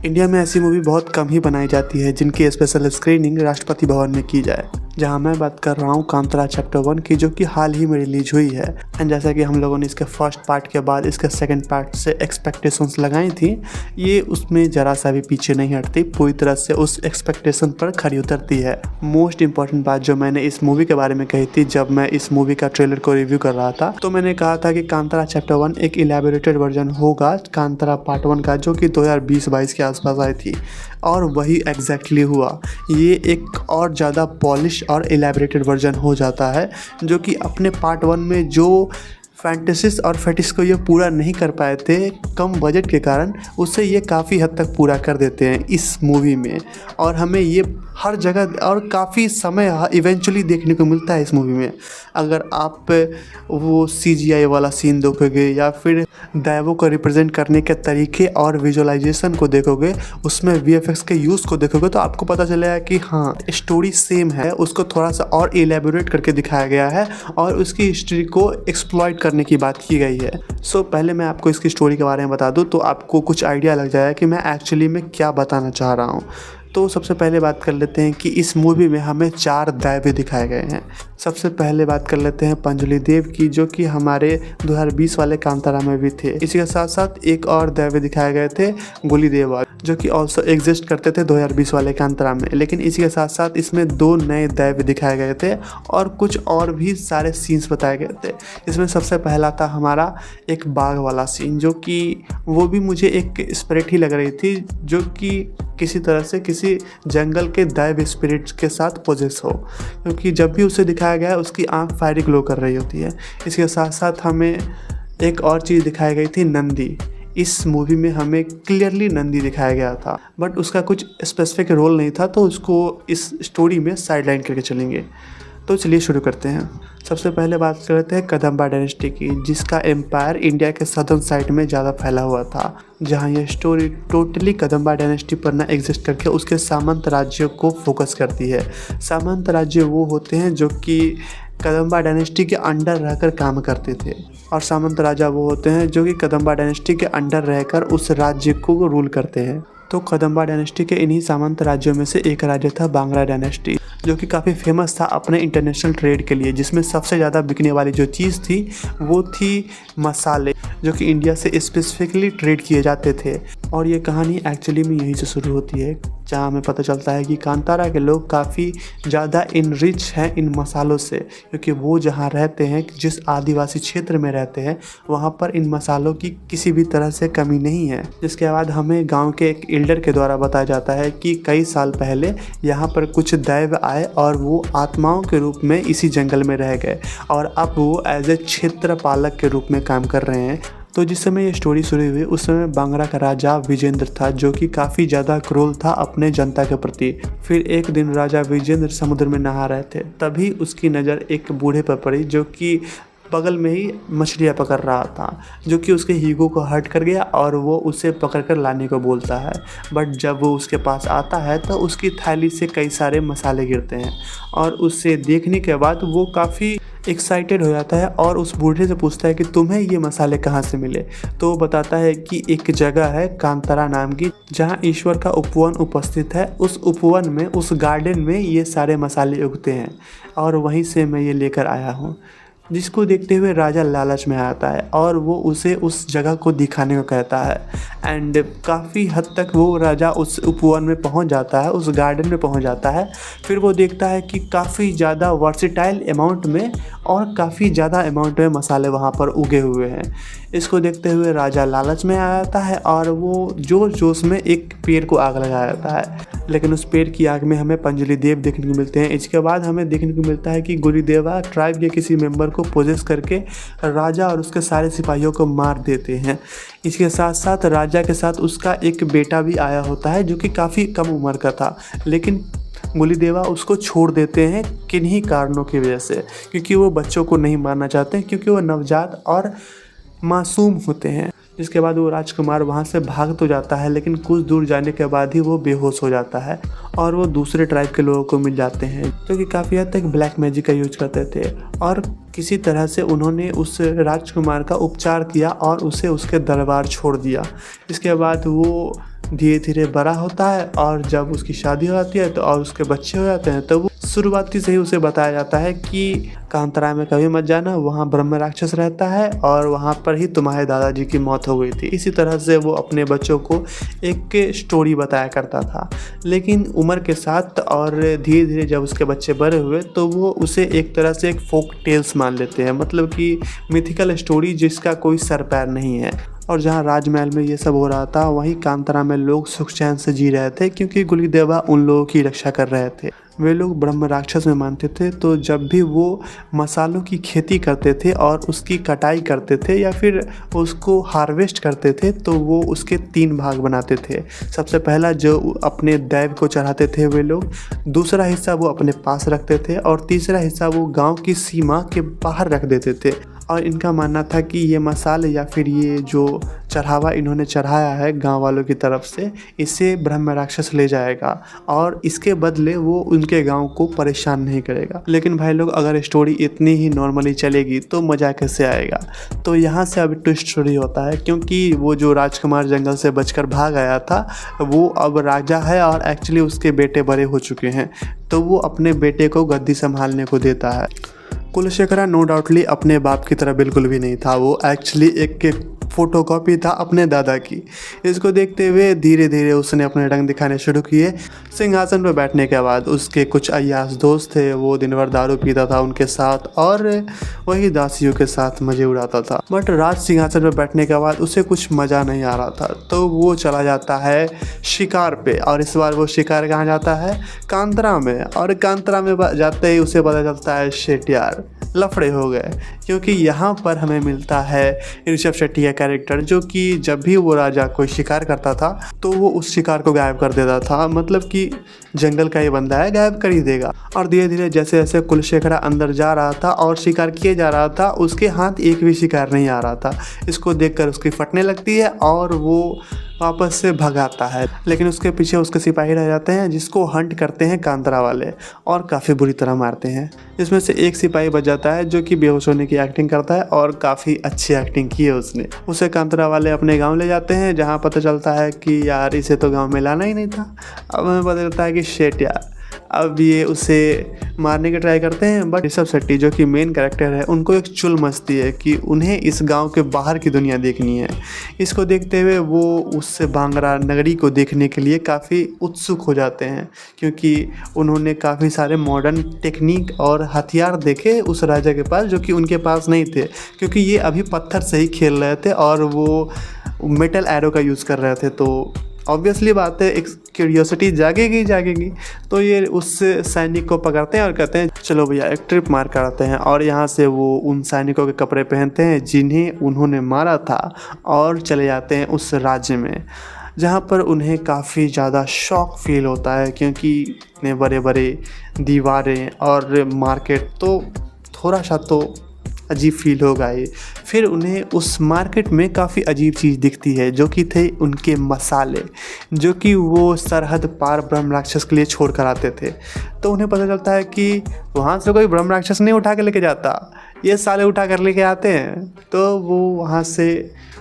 India में ऐसी movie बहुत कम ही बनाई जाती है जिनकी स्पेशल स्क्रीनिंग राष्ट्रपति भवन में की जाए। जहां मैं बात कर रहा हूं कांतारा चैप्टर 1 की, जो कि हाल ही में रिलीज हुई है। एंड जैसा कि हम लोगों ने इसके फर्स्ट पार्ट के बाद इसके सेकंड पार्ट से एक्सपेक्टेशंस लगाई थी, ये उसमें ज़रा सा भी पीछे नहीं हटती, पूरी तरह से उस एक्सपेक्टेशन पर खरी उतरती है। मोस्ट इंपॉर्टेंट बात जो मैंने इस मूवी के बारे में कही थी जब मैं इस मूवी का ट्रेलर को रिव्यू कर रहा था, तो मैंने कहा था कि कांतारा चैप्टर 1 एक इलेबोरेटेड वर्जन होगा कांतारा पार्ट 1 का, जो कि 2020-22 के आसपास आई थी, और वही एग्जैक्टली हुआ। ये एक और ज़्यादा पॉलिश और इलेबोरेटेड वर्जन हो जाता है, जो कि अपने पार्ट 1 में जो फैंटेसीज और फेटिश को ये पूरा नहीं कर पाए थे कम बजट के कारण, उससे ये काफ़ी हद तक पूरा कर देते हैं इस मूवी में। और हमें ये हर जगह और काफ़ी समय इवेंचुअली देखने को मिलता है इस मूवी में। अगर आप वो CGI वाला सीन देखोगे या फिर दैवों को रिप्रेजेंट करने के तरीके और विजुअलाइजेशन को देखोगे, उसमें VFX के यूज़ को देखोगे, तो आपको पता चलेगा कि हाँ, स्टोरी सेम है, उसको थोड़ा सा और एलेबोरेट करके दिखाया गया है और उसकी हिस्ट्री को एक्सप्लॉइट करने की बात की गई है। सो पहले मैं आपको इसकी स्टोरी के बारे में बता दूं तो आपको कुछ आइडिया लग जाएगा कि मैं एक्चुअली में क्या बताना चाह रहा हूं। तो सबसे पहले बात कर लेते हैं कि इस मूवी में हमें 4 दैव दिखाए गए हैं। सबसे पहले बात कर लेते हैं पंजुली देव की, जो कि हमारे 2020 वाले कांतारा में भी थे। इसी के साथ साथ एक और दैव दिखाए गए थे गुली देवा, जो कि ऑल्सो एग्जिस्ट करते थे 2020 वाले कांतारा में। लेकिन इसी के साथ साथ इसमें 2 नए दैव दिखाए गए थे और कुछ और भी सारे सीन्स बताए गए थे। इसमें सबसे पहला था हमारा एक बाघ वाला सीन, जो कि वो भी मुझे एक स्पिरिट ही लग रही थी, जो कि किसी तरह से किसी जंगल के दैव स्पिरिट्स के साथ पोजेस हो, क्योंकि जब भी उसे दिखाया गया है उसकी आंख फायरी ग्लो कर रही होती है। इसके साथ साथ हमें एक और चीज़ दिखाई गई थी, नंदी। इस मूवी में हमें क्लियरली नंदी दिखाया गया था, बट उसका कुछ स्पेसिफिक रोल नहीं था, तो उसको इस स्टोरी में साइडलाइन करके चलेंगे। तो चलिए शुरू करते हैं। सबसे पहले बात करते हैं कदम्बा डायनेस्टी की, जिसका एम्पायर इंडिया के सदर्न साइड में ज़्यादा फैला हुआ था, जहां यह स्टोरी टोटली कदम्बा डायनेस्टी पर ना एग्जिस्ट करके उसके सामंत राज्यों को फोकस करती है। सामंत राज्य वो होते हैं जो कि कदम्बा डायनेस्टी के अंडर रहकर काम करते थे, और सामंत राजा वो होते हैं जो कि कदम्बा डायनेस्टी के अंडर रहकर उस राज्य को रूल करते हैं। तो कदम्बा डायनेस्टी के इन्हीं सामंत राज्यों में से एक राज्य था बांग्ला डायनेस्टी, जो कि काफ़ी फेमस था अपने इंटरनेशनल ट्रेड के लिए, जिसमें सबसे ज़्यादा बिकने वाली जो चीज़ थी वो थी मसाले, जो कि इंडिया से स्पेसिफिकली ट्रेड किए जाते थे। और ये कहानी एक्चुअली में यहीं से शुरू होती है, जहाँ हमें पता चलता है कि कांतारा के लोग काफ़ी ज़्यादा इनरिच हैं इन मसालों से, क्योंकि वो जहाँ रहते हैं, जिस आदिवासी क्षेत्र में रहते हैं, वहाँ पर इन मसालों की किसी भी तरह से कमी नहीं है। जिसके बाद हमें गांव के एक एल्डर के द्वारा बताया जाता है कि कई साल पहले यहाँ पर कुछ दैव आए और वो आत्माओं के रूप में इसी जंगल में रह गए, और अब वो एज ए क्षेत्र पालक के रूप में काम कर रहे हैं। तो जिस समय ये स्टोरी शुरू हुई उस समय बांग्ला का राजा विजेंद्र था, जो कि काफ़ी ज़्यादा क्रूर था अपने जनता के प्रति। फिर एक दिन राजा विजेंद्र समुद्र में नहा रहे थे, तभी उसकी नज़र एक बूढ़े पर पड़ी, जो कि बगल में ही मछलियाँ पकड़ रहा था, जो कि उसके हीगो को हर्ट कर गया और वो उसे पकड़कर लाने को बोलता है। बट जब वो उसके पास आता है तो उसकी थैली से कई सारे मसाले गिरते हैं, और उससे देखने के बाद वो काफ़ी एक्साइटेड हो जाता है और उस बूढ़े से पूछता है कि तुम्हें ये मसाले कहाँ से मिले। तो वो बताता है कि एक जगह है कांतारा नाम की, जहाँ ईश्वर का उपवन उपस्थित है। उस उपवन में, उस गार्डन में ये सारे मसाले उगते हैं, और वहीं से मैं ये लेकर आया हूँ। जिसको देखते हुए राजा लालच में आता है और वो उसे उस जगह को दिखाने को कहता है। एंड काफ़ी हद तक वो राजा उस उपवन में पहुंच जाता है, उस गार्डन में पहुंच जाता है। फिर वो देखता है कि काफ़ी ज़्यादा वर्सेटाइल अमाउंट में और काफ़ी ज़्यादा अमाउंट में मसाले वहाँ पर उगे हुए हैं। इसको देखते हुए राजा लालच में आ जाता है और वो जोश जोश में एक पेड़ को आग लगा देता है, लेकिन उस पेड़ की आग में हमें पंजुली देव देखने को मिलते हैं। इसके बाद हमें देखने को मिलता है कि गुरुदेवा ट्राइब के किसी मेंबर को पोजेस करके राजा और उसके सारे सिपाहियों को मार देते हैं। इसके साथ साथ राजा के साथ उसका एक बेटा भी आया होता है, जो कि काफ़ी कम उम्र का था, लेकिन गुलिदेवा उसको छोड़ देते हैं किन्हीं कारणों की वजह से, क्योंकि वो बच्चों को नहीं मारना चाहते हैं, क्योंकि वो नवजात और मासूम होते हैं। जिसके बाद वो राजकुमार वहाँ से भाग तो जाता है, लेकिन कुछ दूर जाने के बाद ही वो बेहोश हो जाता है और वो दूसरे ट्राइब के लोगों को मिल जाते हैं, जो कि काफ़ी हद तक ब्लैक मैजिक का यूज करते थे। और किसी तरह से उन्होंने उस राजकुमार का उपचार किया और उसे उसके दरबार छोड़ दिया। इसके बाद वो धीरे धीरे बड़ा होता है और जब उसकी शादी हो जाती है तो और उसके बच्चे हो जाते हैं, तो वो शुरुआती से ही उसे बताया जाता है कि कांतरा में कभी मत जाना, वहाँ ब्रह्म राक्षस रहता है और वहाँ पर ही तुम्हारे दादाजी की मौत हो गई थी। इसी तरह से वो अपने बच्चों को एक स्टोरी बताया करता था। लेकिन उम्र के साथ और धीरे धीरे जब उसके बच्चे बड़े हुए तो वो उसे एक तरह से एक फोक टेल्स मान लेते हैं, मतलब कि मिथिकल स्टोरी जिसका कोई सर पैर नहीं है। और जहाँ राजमहल में ये सब हो रहा था वहीं कांतरा में लोग सुख चैन से जी रहे थे, क्योंकि गुलिदेवा उन लोगों की रक्षा कर रहे थे। वे लोग ब्रह्म राक्षस में मानते थे, तो जब भी वो मसालों की खेती करते थे और उसकी कटाई करते थे या फिर उसको हार्वेस्ट करते थे तो वो उसके 3 भाग बनाते थे। सबसे पहला जो अपने दैव को चढ़ाते थे वे लोग, दूसरा हिस्सा वो अपने पास रखते थे और तीसरा हिस्सा वो गांव की सीमा के बाहर रख देते थे। और इनका मानना था कि ये मसाले या फिर ये जो चढ़ावा इन्होंने चढ़ाया है गांव वालों की तरफ से, इसे ब्रह्म राक्षस ले जाएगा और इसके बदले वो उनके गांव को परेशान नहीं करेगा। लेकिन भाई लोग, अगर स्टोरी इतनी ही नॉर्मली चलेगी तो मज़ा कैसे आएगा। तो यहाँ से अब ट्विस्ट स्टोरी होता है, क्योंकि वो जो राजकुमार जंगल से बचकर भाग आया था वो अब राजा है और एक्चुअली उसके बेटे बड़े हो चुके हैं, तो वो अपने बेटे को गद्दी संभालने को देता है। कुलशेखरा नो डाउटली अपने बाप की तरह बिल्कुल भी नहीं था, वो एक्चुअली एक फ़ोटोकॉपी था अपने दादा की। इसको देखते हुए धीरे धीरे उसने अपने रंग दिखाने शुरू किए। सिंहासन पर बैठने के बाद उसके कुछ अय्याश दोस्त थे, वो दिन भर दारू पीता था उनके साथ और वही दासियों के साथ मज़े उड़ाता था। बट राज सिंहासन पर बैठने के बाद उसे कुछ मज़ा नहीं आ रहा था, तो वो चला जाता है शिकार पे। और इस बार वो शिकार कहाँ जाता है? कांतरा में। और कांतरा में जाते ही उसे पता चलता है शिट यार, लफड़े हो गए, क्योंकि यहाँ पर हमें मिलता है ऋषभ शेट्टी का कैरेक्टर, जो कि जब भी वो राजा कोई शिकार करता था तो वो उस शिकार को गायब कर देता था। मतलब कि जंगल का ही बंदा है, गायब कर ही देगा। और धीरे धीरे जैसे जैसे कुलशेखरा अंदर जा रहा था और शिकार किए जा रहा था, उसके हाथ एक भी शिकार नहीं आ रहा था। इसको देखकर उसकी फटने लगती है और वो वापस से भगाता है, लेकिन उसके पीछे उसके सिपाही रह जाते हैं जिसको हंट करते हैं कांतरा वाले और काफ़ी बुरी तरह मारते हैं। इसमें से एक सिपाही बच जाता है जो कि बेहोश होने की एक्टिंग करता है और काफ़ी अच्छी एक्टिंग की है उसने। उसे कांतरा वाले अपने गांव ले जाते हैं, जहां पता चलता है कि यार इसे तो गांव में लाना ही नहीं था। अब हमें पता चलता है कि शेट यार, अब ये उसे मारने की ट्राई करते हैं। बट ऋषभ शेट्टी जो कि मेन कैरेक्टर है, उनको एक चुल मचती है कि उन्हें इस गांव के बाहर की दुनिया देखनी है। इसको देखते हुए वो उससे भांगरा नगरी को देखने के लिए काफ़ी उत्सुक हो जाते हैं, क्योंकि उन्होंने काफ़ी सारे मॉडर्न टेक्निक और हथियार देखे उस राजा के पास, जो कि उनके पास नहीं थे, क्योंकि ये अभी पत्थर से ही खेल रहे थे और वो मेटल एरो का यूज़ कर रहे थे। तो ऑब्वियसली बात है, एक क्यूरियोसिटी जागेगी। तो ये उस सैनिक को पकड़ते हैं और कहते हैं चलो भैया एक ट्रिप मार कर आते हैं। और यहाँ से वो उन सैनिकों के कपड़े पहनते हैं जिन्हें उन्होंने मारा था और चले जाते हैं उस राज्य में, जहाँ पर उन्हें काफ़ी ज़्यादा शॉक फील होता है, क्योंकि इतने बड़े बड़े दीवारें और मार्केट तो थोड़ा सा तो अजीब फील होगा ही। फिर उन्हें उस मार्केट में काफ़ी अजीब चीज़ दिखती है, जो कि थे उनके मसाले, जो कि वो सरहद पार ब्रह्म राक्षस के लिए छोड़ कर आते थे। तो उन्हें पता चलता है कि वहाँ से कोई ब्रह्म राक्षस नहीं उठा के लेके जाता, ये साले उठा कर लेके आते हैं। तो वो वहाँ से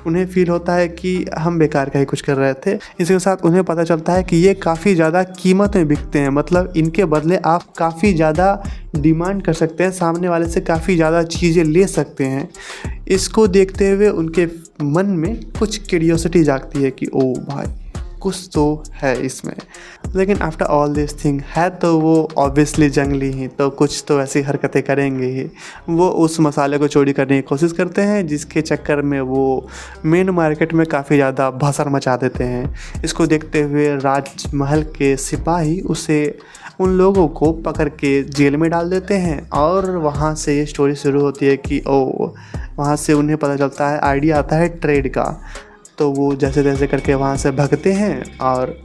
उन्हें फील होता है कि हम बेकार का ही कुछ कर रहे थे। इसके साथ उन्हें पता चलता है कि ये काफ़ी ज़्यादा कीमत में बिकते हैं, मतलब इनके बदले आप काफ़ी ज़्यादा डिमांड कर सकते हैं, सामने वाले से काफ़ी ज़्यादा चीज़ें ले सकते हैं। इसको देखते हुए उनके मन में कुछ क्यूरियोसिटी जागती है कि ओ भाई कुछ तो है इसमें। लेकिन आफ्टर ऑल दिस थिंग है तो वो ऑब्वियसली जंगली ही, तो कुछ तो ऐसी हरकतें करेंगे ही। वो उस मसाले को चोरी करने की कोशिश करते हैं, जिसके चक्कर में वो मेन मार्केट में काफ़ी ज़्यादा भसड़ मचा देते हैं। इसको देखते हुए राजमहल के सिपाही उसे उन लोगों को पकड़ के जेल में डाल देते हैं। और वहाँ से ये स्टोरी शुरू होती है कि वहाँ से उन्हें पता चलता है, आइडिया आता है ट्रेड का। तो वो जैसे तैसे करके वहाँ से भागते हैं और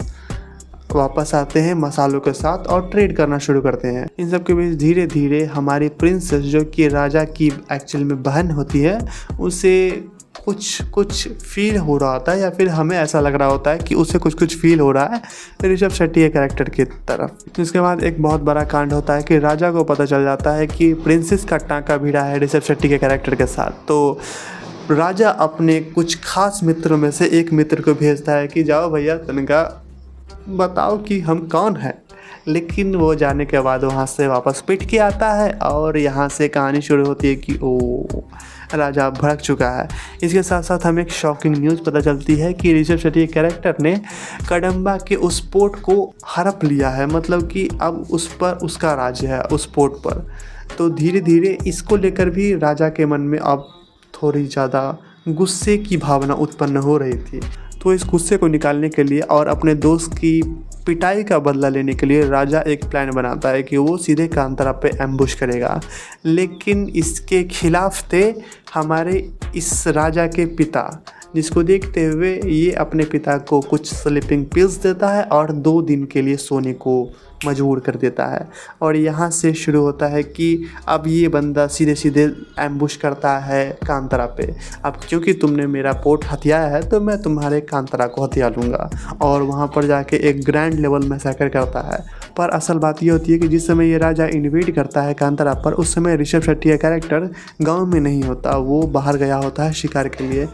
वापस आते हैं मसालों के साथ और ट्रेड करना शुरू करते हैं। इन सब के बीच धीरे धीरे हमारी प्रिंसेस, जो कि राजा की एक्चुअल में बहन होती है, उसे कुछ फील हो रहा होता है, या फिर हमें ऐसा लग रहा होता है कि उसे कुछ फील हो रहा है ऋषभ शेट्टी के कैरेक्टर की तरफ। इसके बाद एक बहुत बड़ा कांड होता है कि राजा को पता चल जाता है कि प्रिंसेस का टांका भिड़ा है ऋषभ शेट्टी के कैरेक्टर के साथ। तो राजा अपने कुछ खास मित्रों में से एक मित्र को भेजता है कि जाओ भैया तनिका बताओ कि हम कौन हैं। लेकिन वो जाने के बाद वहाँ से वापस पिट के आता है और यहाँ से कहानी शुरू होती है कि ओ राजा भड़क चुका है। इसके साथ साथ हमें एक शॉकिंग न्यूज़ पता चलती है कि ऋषभ शेट्टी के कैरेक्टर ने कदम्बा के उस पोर्ट को हड़प लिया है, मतलब कि अब उस पर उसका राज्य है उस पोर्ट पर। तो धीरे धीरे इसको लेकर भी राजा के मन में अब थोड़ी ज़्यादा गुस्से की भावना उत्पन्न हो रही थी। तो इस गुस्से को निकालने के लिए और अपने दोस्त की पिटाई का बदला लेने के लिए राजा एक प्लान बनाता है कि वो सीधे कांतारा पे एम्बुश करेगा। लेकिन इसके खिलाफ थे हमारे इस राजा के पिता, जिसको देखते हुए ये अपने पिता को कुछ स्लीपिंग पिल्स देता है और 2 दिन के लिए सोने को मजबूर कर देता है। और यहाँ से शुरू होता है कि अब ये बंदा सीधे सीधे एम्बुश करता है कांतारा पे। अब क्योंकि तुमने मेरा पोर्ट हथियाया है तो मैं तुम्हारे कांतारा को हथिया लूँगा, और वहाँ पर जाके एक ग्रैंड लेवल मैसेकर करता है। पर असल बात ये होती है कि जिस समय ये राजा इन्वेड करता है कांतारा पर, उस समय ऋषभ शेट्टी का कैरेक्टर गाँव में नहीं होता, वो बाहर गया होता है शिकार के लिए।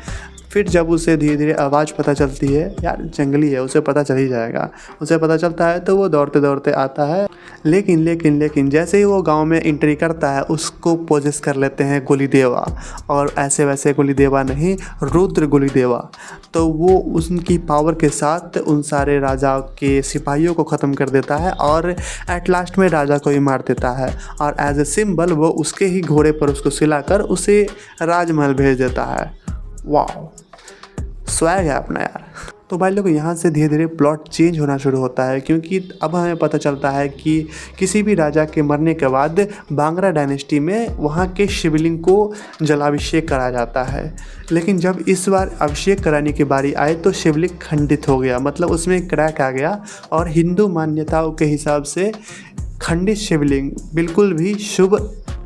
फिर जब उसे धीरे धीरे आवाज़ पता चलती है, यार जंगली है, उसे पता चल ही जाएगा, उसे पता चलता है तो वो दौड़ते दौड़ते आता है। लेकिन जैसे ही वो गांव में एंट्री करता है उसको पोजेस कर लेते हैं गुलिदेवा, और ऐसे वैसे गुलिदेवा नहीं, रुद्र गुलिदेवा। तो वो उनकी पावर के साथ उन सारे राजा के सिपाहियों को ख़त्म कर देता है और एट लास्ट में राजा को ही मार देता है। और एज ए सिंबल वो उसके ही घोड़े पर उसको सिलाकर उसे राजमहल भेज देता है। वाह, स्वैग है अपना यार। तो भाई लोग यहाँ से धीरे धीरे प्लॉट चेंज होना शुरू होता है, क्योंकि अब हमें पता चलता है कि किसी भी राजा के मरने के बाद बांग्रा डायनेस्टी में वहाँ के शिवलिंग को जलाभिषेक करा जाता है। लेकिन जब इस बार अभिषेक कराने की बारी आए तो शिवलिंग खंडित हो गया, मतलब उसमें क्रैक आ गया। और हिंदू मान्यताओं के हिसाब से खंडित शिवलिंग बिल्कुल भी शुभ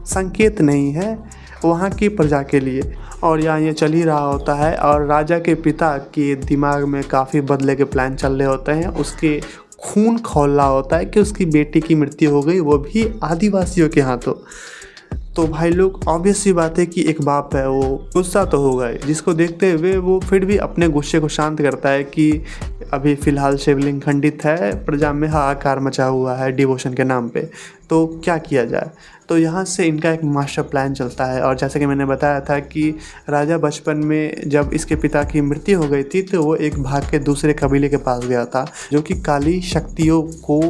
संकेत नहीं है वहाँ की प्रजा के लिए। और यहाँ ये चल ही रहा होता है और राजा के पिता के दिमाग में काफ़ी बदले के प्लान चल रहे होते हैं। उसके खून खौल रहा होता है कि उसकी बेटी की मृत्यु हो गई, वो भी आदिवासियों के हाथों। तो भाई लोग ऑब्वियस सी बात है कि एक बाप है, वो गुस्सा तो होगा ही, जिसको देखते हुए वो फिर भी अपने गुस्से को शांत करता है कि अभी फ़िलहाल शिवलिंग खंडित है, प्रजा में हाहाकार मचा हुआ है डिवोशन के नाम पे, तो क्या किया जाए। तो यहाँ से इनका एक मास्टर प्लान चलता है। और जैसे कि मैंने बताया था कि राजा बचपन में जब इसके पिता की मृत्यु हो गई थी तो वो एक भाग के दूसरे कबीले के पास गया था जो कि काली शक्तियों को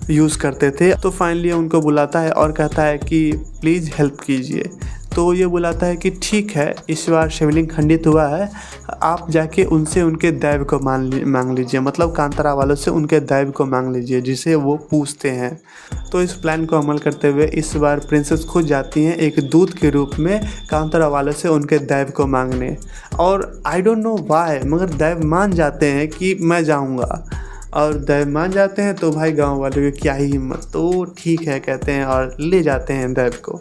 यूज़ करते थे। तो फाइनली उनको बुलाता है और कहता है कि प्लीज़ हेल्प कीजिए। तो ये बुलाता है कि ठीक है, इस बार शिवलिंग खंडित हुआ है, आप जाके उनसे उनके दैव को मांग लीजिए, मतलब कांतारा वालों से उनके दैव को मांग लीजिए जिसे वो पूछते हैं। तो इस प्लान को अमल करते हुए इस बार प्रिंसेस खुद जाती हैं एक दूत के रूप में कांतारा वालों से उनके दैव को मांगने। और आई डोंट नो व्हाई, मगर दैव मान जाते हैं कि मैं जाऊँगा, और दैव मान जाते हैं। तो भाई गांव वालों की क्या ही हिम्मत, तो ठीक है कहते हैं और ले जाते हैं दैव को।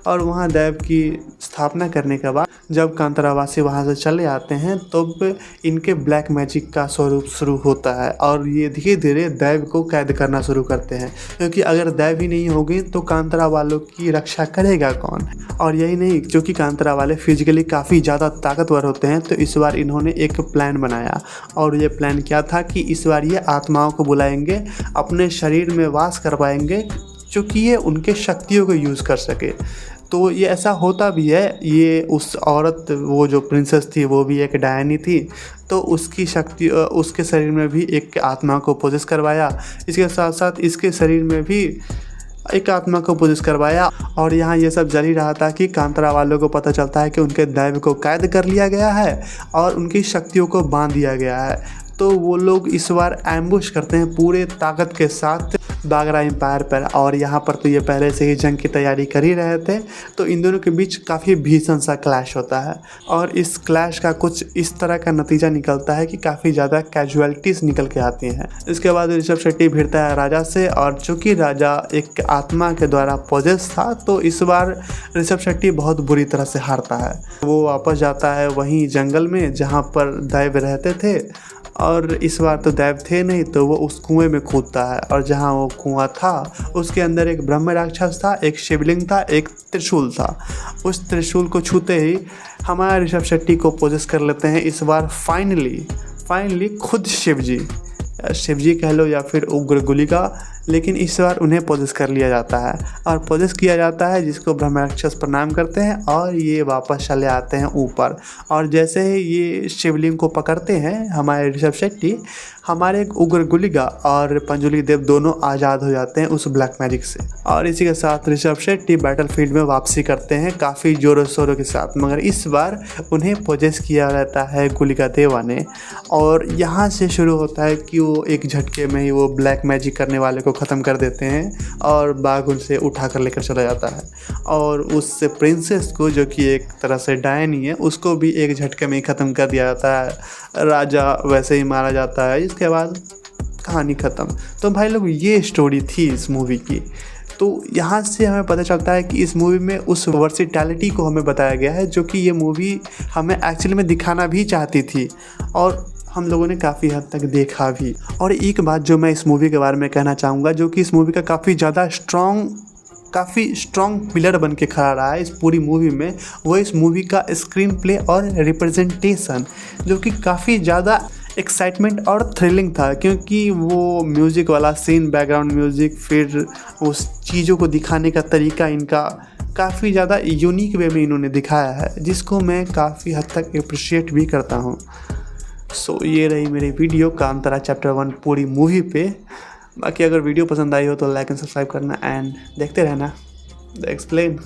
और वहाँ दैव की स्थापना करने के बाद जब कांतारावासी वहाँ से चले आते हैं तब इनके ब्लैक मैजिक का स्वरूप शुरू होता है और ये धीरे धीरे दैव को कैद करना शुरू करते हैं, क्योंकि अगर दैव ही नहीं होगी तो कांतारा वालों की रक्षा करेगा कौन। और यही नहीं, क्योंकि कांतारा वाले फिजिकली काफ़ी ज़्यादा ताकतवर होते हैं, तो इस बार इन्होंने एक प्लान बनाया। और ये प्लान क्या था कि इस बार ये आत्माओं को बुलाएंगे, अपने शरीर में वास करवाएंगे, चूँकि ये उनके शक्तियों को यूज़ कर सके। तो ये ऐसा होता भी है। ये उस औरत, वो जो प्रिंसेस थी वो भी एक डायनी थी, तो उसकी शक्ति, उसके शरीर में भी एक आत्मा को पोजेस करवाया, इसके साथ साथ इसके शरीर में भी एक आत्मा को पोजेस करवाया। और यहाँ ये सब जल ही रहा था कि कांतारा वालों को पता चलता है कि उनके दैव को कैद कर लिया गया है और उनकी शक्तियों को बांध दिया गया है। तो वो लोग इस बार एम्बुश करते हैं पूरे ताकत के साथ बागरा एम्पायर पर। और यहाँ पर तो ये पहले से ही जंग की तैयारी कर ही रहे थे, तो इन दोनों के बीच काफ़ी भीषण सा क्लैश होता है। और इस क्लैश का कुछ इस तरह का नतीजा निकलता है कि काफ़ी ज़्यादा कैजुअलिटीज़ निकल के आती हैं। इसके बाद ऋषभ शेट्टी भिड़ता है राजा से, और चूँकि राजा एक आत्मा के द्वारा पोजेस था तो इस बार ऋषभ शेट्टी बहुत बुरी तरह से हारता है। वो वापस जाता है वहीं जंगल में जहाँ पर दैव रहते थे, और इस बार तो दैव थे नहीं, तो वो उस कुएं में कूदता है और जहाँ वो कुआं था उसके अंदर एक ब्रह्म राक्षस था, एक शिवलिंग था, एक त्रिशूल था। उस त्रिशूल को छूते ही हमारे ऋषभ शेट्टी को पोजेस कर लेते हैं इस बार फाइनली खुद शिवजी कह लो या फिर उग्र गुलिका, लेकिन इस बार उन्हें पोजेस कर लिया जाता है और पोजेस किया जाता है, जिसको ब्रह्म राक्षस प्रणाम करते हैं और ये वापस चले आते हैं ऊपर। और जैसे ही ये शिवलिंग को पकड़ते हैं हमारे ऋषभ शेट्टी, हमारे उग्र गुलिका और पंजुली देव दोनों आज़ाद हो जाते हैं उस ब्लैक मैजिक से। और इसी के साथ ऋषभ शेट्टी बैटलफील्ड में वापसी करते हैं काफ़ी ज़ोरों शोरों के साथ, मगर इस बार उन्हें पोजेस किया जाता है गुलिका देवा ने। और यहाँ से शुरू होता है कि वो एक झटके में ही वो ब्लैक मैजिक करने वाले को ख़त्म कर देते हैं और बाघ उनसे उठा कर लेकर चला जाता है। और उस प्रिंसेस को, जो कि एक तरह से डायनी है, उसको भी एक झटके में ही ख़त्म कर दिया जाता है। राजा वैसे ही मारा जाता है। इसके बाद कहानी ख़त्म। तो भाई लोग, ये स्टोरी थी इस मूवी की। तो यहाँ से हमें पता चलता है कि इस मूवी में उस वर्सिटैलिटी को हमें बताया गया है जो कि ये मूवी हमें एक्चुअली में दिखाना भी चाहती थी और हम लोगों ने काफ़ी हद तक देखा भी। और एक बात जो मैं इस मूवी के बारे में कहना चाहूँगा, जो कि इस मूवी का काफ़ी स्ट्रॉन्ग पिलर बन के खड़ा रहा है इस पूरी मूवी में, वो इस मूवी का स्क्रीन प्ले और रिप्रेजेंटेशन, जो कि काफ़ी ज़्यादा एक्साइटमेंट और थ्रिलिंग था। क्योंकि वो म्यूज़िक वाला सीन, बैकग्राउंड म्यूज़िक, फिर उस चीज़ों को दिखाने का तरीका इनका काफ़ी ज़्यादा यूनिक वे में इन्होंने दिखाया है, जिसको मैं काफ़ी हद तक अप्रिशिएट भी करता हूँ। सो ये रही मेरी वीडियो कांतारा चैप्टर 1 पूरी मूवी पे। बाकी अगर वीडियो पसंद आई हो तो लाइक एंड सब्सक्राइब करना एंड देखते रहना द एक्सप्लेन।